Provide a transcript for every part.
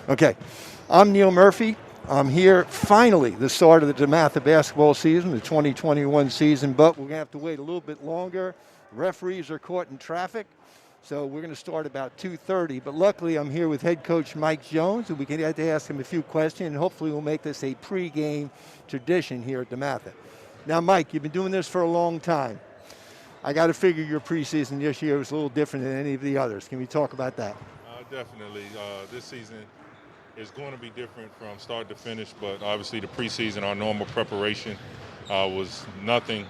Okay, I'm Neal Murphy. I'm here finally, the start of the DeMatha basketball season, the 2021 season, but we're going to have to wait a little bit longer. Referees are caught in traffic, so we're going to start about 2:30. But luckily, I'm here with head coach Mike Jones, and we can have to ask him a few questions, and hopefully we'll make this a pregame tradition here at DeMatha. Now, Mike, you've been doing this for a long time. I got to figure your preseason this year was a little different than any of the others. Can we talk about that? Definitely. This season is going to be different from start to finish, but obviously the preseason, our normal preparation, was nothing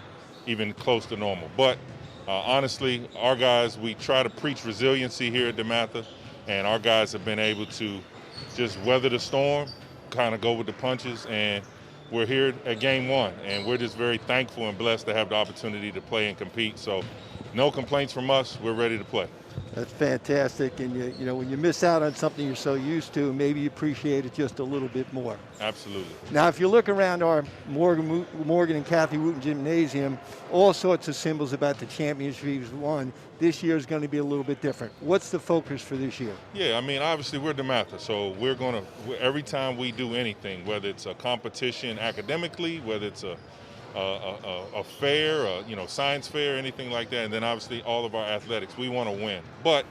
even close to normal. But honestly, our guys, we try to preach resiliency here at DeMatha, and our guys have been able to just weather the storm, kind of go with the punches, and we're here at game one, and we're just very thankful and blessed to have the opportunity to play and compete. So no complaints from us. We're ready to play. That's fantastic, and you know when you miss out on something you're so used to, maybe you appreciate it just a little bit more. Absolutely. Now, if you look around our Morgan and Kathy Wooten Gymnasium, all sorts of symbols about the championship we've won. This year is going to be a little bit different. What's the focus for this year? Yeah, I mean, obviously we're DeMatha, so we're going to, every time we do anything, whether it's a competition academically, whether it's a fair, science fair, anything like that, and then obviously all of our athletics, we want to win. But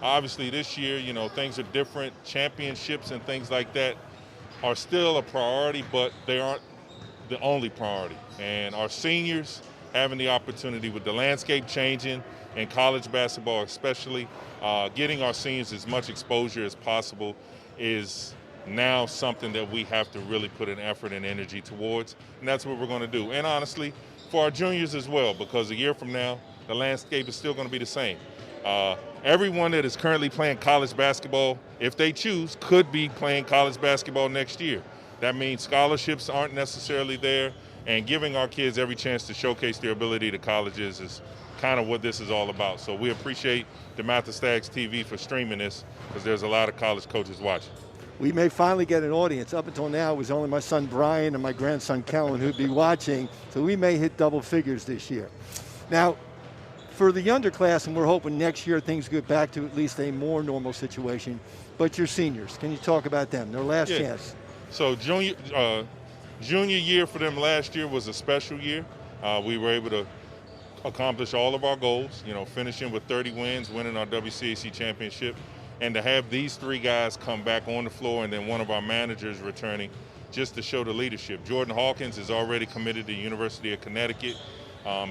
obviously this year, things are different. Championships and things like that are still a priority, but they aren't the only priority. And our seniors having the opportunity with the landscape changing in college basketball especially, getting our seniors as much exposure as possible is now something that we have to really put an effort and energy towards, and that's what we're going to do. And honestly, for our juniors as well, because a year from now, the landscape is still going to be the same. Everyone that is currently playing college basketball, if they choose, could be playing college basketball next year. That means scholarships aren't necessarily there, and giving our kids every chance to showcase their ability to colleges is kind of what this is all about. So we appreciate DeMatha Stags TV for streaming this, because there's a lot of college coaches watching. We may finally get an audience. Up until now, it was only my son Brian and my grandson Kellen who'd be watching, so we may hit double figures this year. Now, for the underclass, and we're hoping next year things get back to at least a more normal situation, but your seniors, can you talk about them, their last chance? So junior year for them last year was a special year. We were able to accomplish all of our goals, finishing with 30 wins, winning our WCAC championship. And to have these three guys come back on the floor and then one of our managers returning just to show the leadership. Jordan Hawkins is already committed to the University of Connecticut.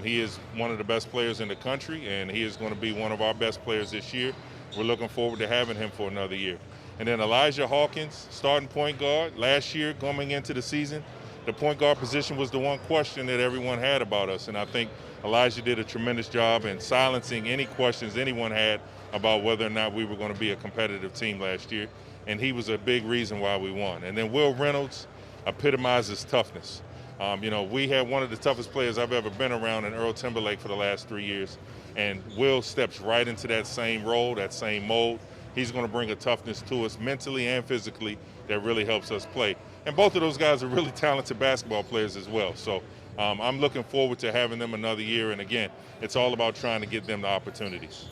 He is one of the best players in the country, and he is going to be one of our best players this year. We're looking forward to having him for another year. And then Elijah Hawkins, starting point guard. Last year, coming into the season, the point guard position was the one question that everyone had about us, and I think Elijah did a tremendous job in silencing any questions anyone had about whether or not we were going to be a competitive team last year, and he was a big reason why we won. And then Will Reynolds epitomizes toughness. We had one of the toughest players I've ever been around in Earl Timberlake for the last 3 years, and Will steps right into that same role, that same mold. He's going to bring a toughness to us mentally and physically that really helps us play. And both of those guys are really talented basketball players as well. So I'm looking forward to having them another year. And again, it's all about trying to get them the opportunities.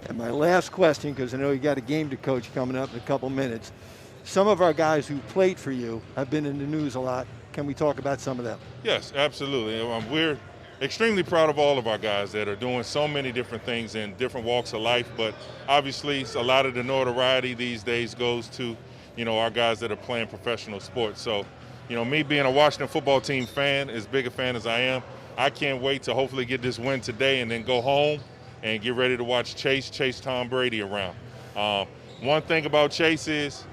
And my last question, because I know you got a game to coach coming up in a couple minutes. Some of our guys who played for you have been in the news a lot. Can we talk about some of them? Yes, absolutely. We're extremely proud of all of our guys that are doing so many different things in different walks of life, but obviously a lot of the notoriety these days goes to, our guys that are playing professional sports. So, me being a Washington football team fan, as big a fan as I am, I can't wait to hopefully get this win today and then go home and get ready to watch chase Tom Brady around. One thing about Chase is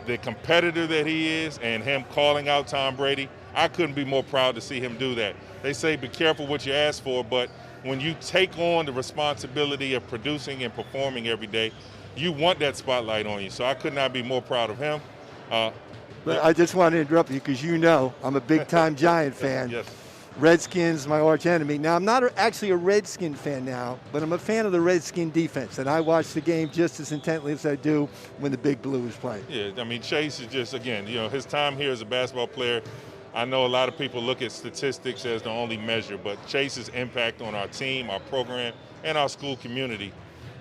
the competitor that he is, and him calling out Tom Brady, I couldn't be more proud to see him do that. They say be careful what you ask for, but when you take on the responsibility of producing and performing every day, you want that spotlight on you. So I could not be more proud of him. But I just want to interrupt you because I'm a big-time Giant fan. Yes. Redskins, my arch enemy. Now, I'm not actually a Redskin fan now, but I'm a fan of the Redskin defense, and I watch the game just as intently as I do when the Big Blue is playing. Yeah, Chase is just, again, his time here as a basketball player, I know a lot of people look at statistics as the only measure, but Chase's impact on our team, our program, and our school community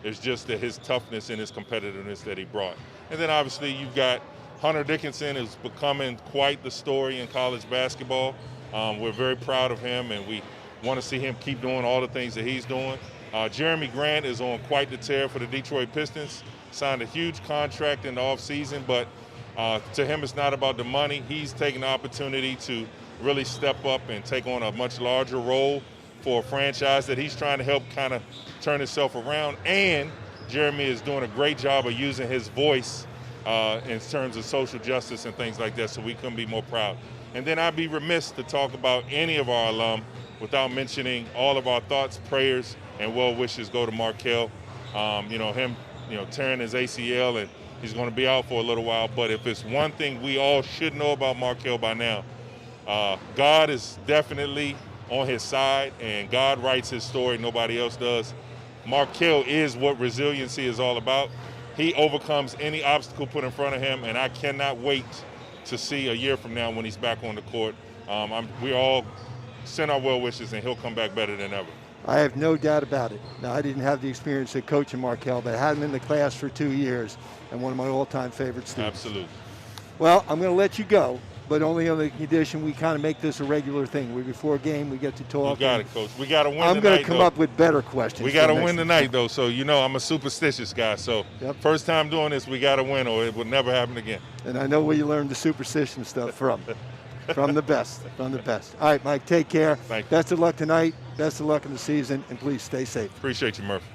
is just his toughness and his competitiveness that he brought. And then obviously you've got Hunter Dickinson is becoming quite the story in college basketball. We're very proud of him, and we want to see him keep doing all the things that he's doing. Jeremy Grant is on quite the tear for the Detroit Pistons. Signed a huge contract in the offseason, but to him it's not about the money. He's taking the opportunity to really step up and take on a much larger role for a franchise that he's trying to help kind of turn itself around. And Jeremy is doing a great job of using his voice in terms of social justice and things like that, so we couldn't be more proud. And then I'd be remiss to talk about any of our alum without mentioning all of our thoughts, prayers, and well wishes go to Markel. Him tearing his ACL, and he's going to be out for a little while. But if it's one thing we all should know about Markel by now, God is definitely on his side, and God writes his story, nobody else does. Markel is what resiliency is all about. He overcomes any obstacle put in front of him, and I cannot wait to see a year from now when he's back on the court. We all send our well wishes, and he'll come back better than ever. I have no doubt about it. Now, I didn't have the experience of coaching Markel, but I had him in the class for 2 years, and one of my all-time favorite students. Absolutely. Well, I'm going to let you go, but only on the condition we kind of make this a regular thing. Before a game, we get to talk. You got it, Coach. We got to win tonight, I'm going to come up with better questions. We got to win tonight, though, so I'm a superstitious guy. So First time doing this, we got to win, or it will never happen again. And I know where you learned the superstition stuff from. From the best. All right, Mike, take care. Thank you. Best of luck tonight. Best of luck in the season, and please stay safe. Appreciate you, Murphy.